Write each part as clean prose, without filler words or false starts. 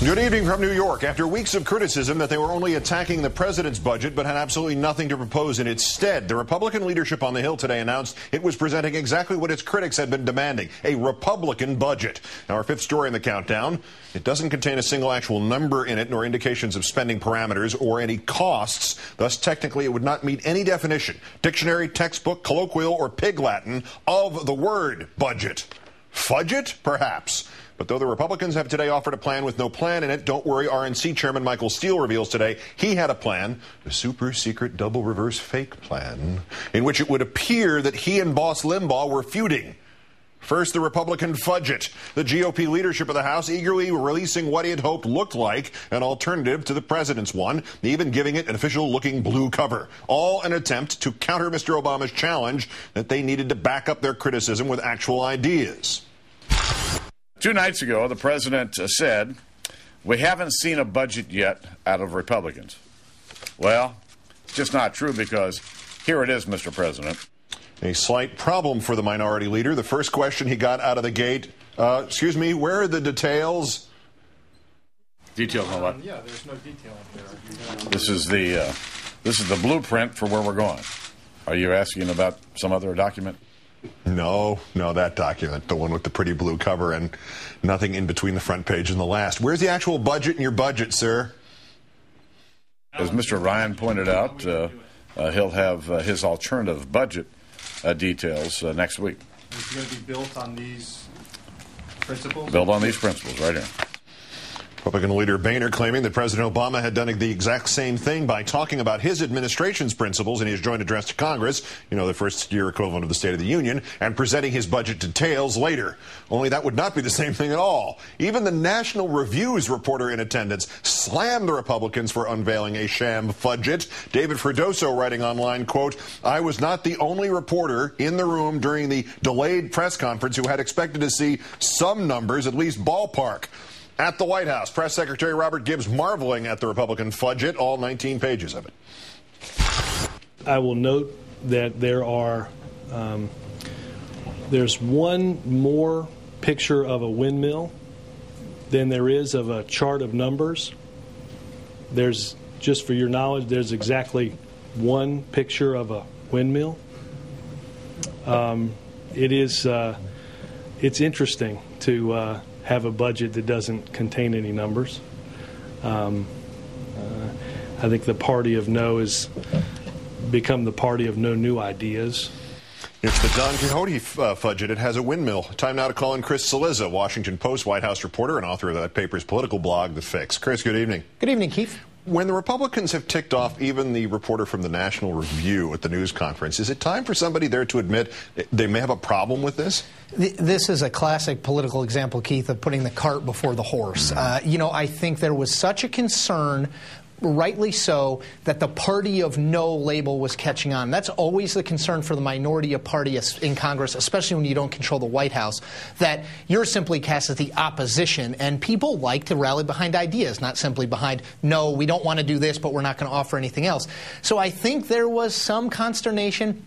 Good evening from New York. After weeks of criticism that they were only attacking the president's budget but had absolutely nothing to propose in its stead, the Republican leadership on the Hill today announced it was presenting exactly what its critics had been demanding, a Republican budget. Now, our fifth story in the countdown, it doesn't contain a single actual number in it, nor indications of spending parameters or any costs. Thus, technically, it would not meet any definition, dictionary, textbook, colloquial, or pig Latin of the word budget. Fudge it? Perhaps. But though the Republicans have today offered a plan with no plan in it, don't worry, RNC Chairman Michael Steele reveals today he had a plan, a super secret double reverse fake plan, in which it would appear that he and boss Limbaugh were feuding. First, the Republican fudge it. The GOP leadership of the House eagerly releasing what he had hoped looked like an alternative to the president's one, even giving it an official-looking blue cover. All an attempt to counter Mr. Obama's challenge that they needed to back up their criticism with actual ideas. 2 nights ago, the president said, "We haven't seen a budget yet out of Republicans." Well, it's just not true, because here it is, Mr. President. A slight problem for the minority leader. The first question he got out of the gate, excuse me, where are the details? Details on what? Yeah, there's no detail up there. This is the blueprint for where we're going. Are you asking about some other document? No, that document, the one with the pretty blue cover and nothing in between the front page and the last. Where's the actual budget in your budget, sir? As Mr. Ryan pointed out, he'll have his alternative budget details next week. Is it going to be built on these principles? Built on these principles right here. Republican leader Boehner claiming that President Obama had done the exact same thing by talking about his administration's principles in his joint address to Congress, the first-year equivalent of the State of the Union, and presenting his budget details later. Only that would not be the same thing at all. Even the National Review's reporter in attendance slammed the Republicans for unveiling a sham fudget. David Fredoso writing online, quote, "I was not the only reporter in the room during the delayed press conference who had expected to see some numbers, at least ballpark." At the White House, Press Secretary Robert Gibbs marveling at the Republican fudget, all 19 pages of it. I will note that there's one more picture of a windmill than there is of a chart of numbers. There's, just for your knowledge, there's exactly one picture of a windmill. It's interesting to have a budget that doesn't contain any numbers. I think the party of no has become the party of no new ideas. It's the Don Quixote fudget. It has a windmill. Time now to call in Chris Cillizza, Washington Post White House reporter and author of that paper's political blog, The Fix. Chris, good evening. Good evening, Keith. When the Republicans have ticked off even the reporter from the National Review at the news conference, is it time for somebody there to admit they may have a problem with this? This is a classic political example, Keith, of putting the cart before the horse. I think there was such a concern, rightly so, that the party of no label was catching on. That's always the concern for the minority of party in Congress, especially when you don't control the White House, that you're simply cast as the opposition, and people like to rally behind ideas, not simply behind, no, we don't want to do this, but we're not going to offer anything else. So I think there was some consternation,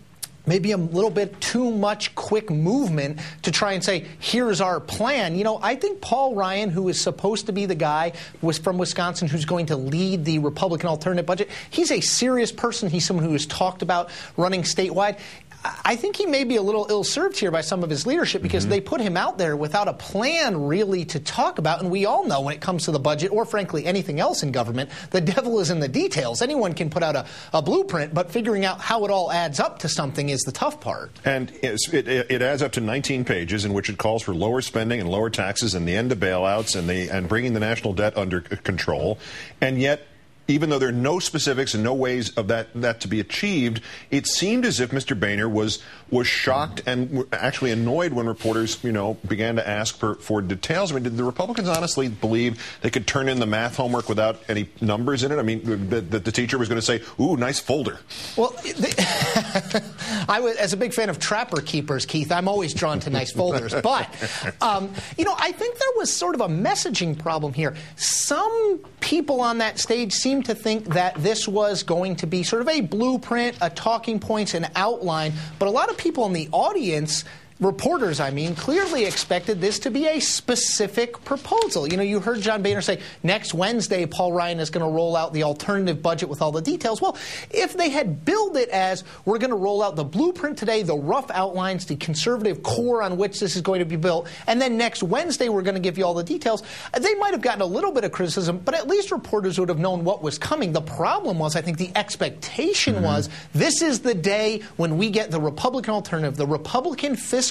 maybe a little bit too much quick movement to try and say, here's our plan. I think Paul Ryan, who is supposed to be the guy was from Wisconsin who's going to lead the Republican alternative budget, he's a serious person. He's someone who has talked about running statewide. I think he may be a little ill-served here by some of his leadership because they put him out there without a plan really to talk about. And we all know when it comes to the budget or, frankly, anything else in government, the devil is in the details. Anyone can put out a blueprint, but figuring out how it all adds up to something is the tough part. And it adds up to 19 pages in which it calls for lower spending and lower taxes and the end of bailouts and bringing the national debt under control. And yet, even though there are no specifics and no ways of that to be achieved, it seemed as if Mr. Boehner was shocked and actually annoyed when reporters, began to ask for details. I mean, did the Republicans honestly believe they could turn in the math homework without any numbers in it? I mean, that the teacher was going to say, "Ooh, nice folder." Well, as a big fan of Trapper Keepers, Keith, I'm always drawn to nice folders. But, I think there was sort of a messaging problem here. Some people on that stage seemed to think that this was going to be sort of a blueprint, a talking points, an outline. But a lot of people in the audience reporters, clearly expected this to be a specific proposal. You heard John Boehner say next Wednesday Paul Ryan is going to roll out the alternative budget with all the details. Well, if they had billed it as we're going to roll out the blueprint today, the rough outlines, the conservative core on which this is going to be built, and then next Wednesday we're going to give you all the details, they might have gotten a little bit of criticism, but at least reporters would have known what was coming. The problem was, I think the expectation was this is the day when we get the Republican alternative, the Republican fiscal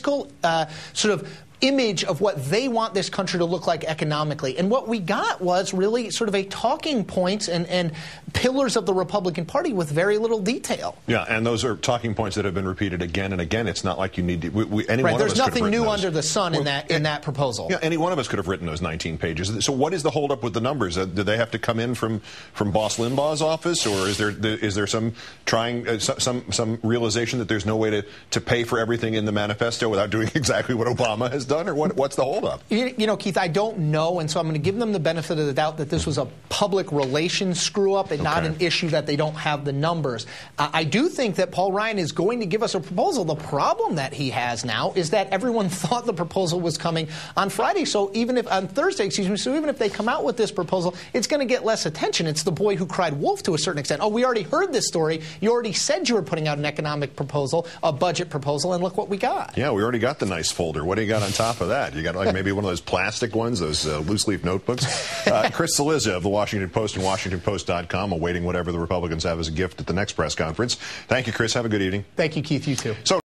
sort of image of what they want this country to look like economically. And what we got was really sort of a talking points and pillars of the Republican Party with very little detail. Yeah, and those are talking points that have been repeated again and again. It's not like you need to... There's nothing new under the sun in that proposal. Yeah, any one of us could have written those 19 pages. So what is the holdup with the numbers? Do they have to come in from Boss Limbaugh's office, or is there some some realization that there's no way to pay for everything in the manifesto without doing exactly what Obama has done, or what's the holdup? Keith, I don't know, and so I'm going to give them the benefit of the doubt that this was a public relations screw-up and not an issue that they don't have the numbers. I do think that Paul Ryan is going to give us a proposal. The problem that he has now is that everyone thought the proposal was coming on Friday, so even if on Thursday, so even if they come out with this proposal, it's going to get less attention. It's the boy who cried wolf to a certain extent. Oh, we already heard this story. You already said you were putting out an economic proposal, a budget proposal, and look what we got. Yeah, we already got the nice folder. What do you got on top of that? You got like maybe one of those plastic ones, those loose-leaf notebooks. Chris Cillizza of the Washington Post and WashingtonPost.com awaiting whatever the Republicans have as a gift at the next press conference. Thank you, Chris. Have a good evening. Thank you, Keith. You too. So